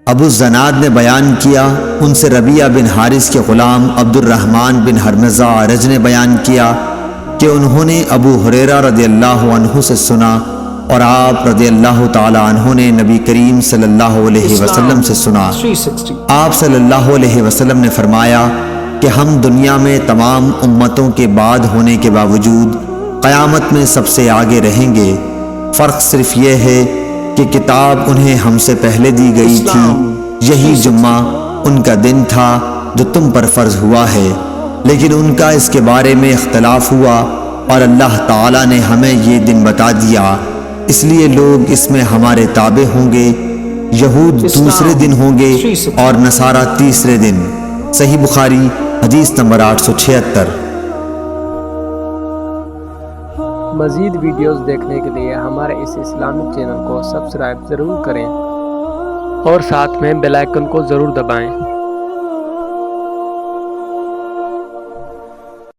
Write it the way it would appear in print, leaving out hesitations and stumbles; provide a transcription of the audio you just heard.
ابو الزناد نے بیان کیا، ان سے ربیعہ بن حارث کے غلام عبد الرحمن بن ہرمزہ عرج نے بیان کیا کہ انہوں نے ابو ہریرہ رضی اللہ عنہ سے سنا اور آپ رضی اللہ تعالی عنہ نے نبی کریم صلی اللہ علیہ وسلم سے سنا۔ آپ صلی اللہ علیہ وسلم نے فرمایا کہ ہم دنیا میں تمام امتوں کے بعد ہونے کے باوجود قیامت میں سب سے آگے رہیں گے، فرق صرف یہ ہے کہ کتاب انہیں ہم سے پہلے دی گئی تھی، یہی جمعہ ان کا دن تھا جو تم پر فرض ہوا ہے، لیکن ان کا اس کے بارے میں اختلاف ہوا اور اللہ تعالیٰ نے ہمیں یہ دن بتا دیا، اس لیے لوگ اس میں ہمارے تابع ہوں گے۔ یہود دوسرے دن ہوں گے اور نصارہ تیسرے دن۔ صحیح بخاری حدیث نمبر 876۔ مزید ویڈیوز دیکھنے کے لیے ہمارے اس اسلامک چینل کو سبسکرائب ضرور کریں اور ساتھ میں بیل آئیکن کو ضرور دبائیں۔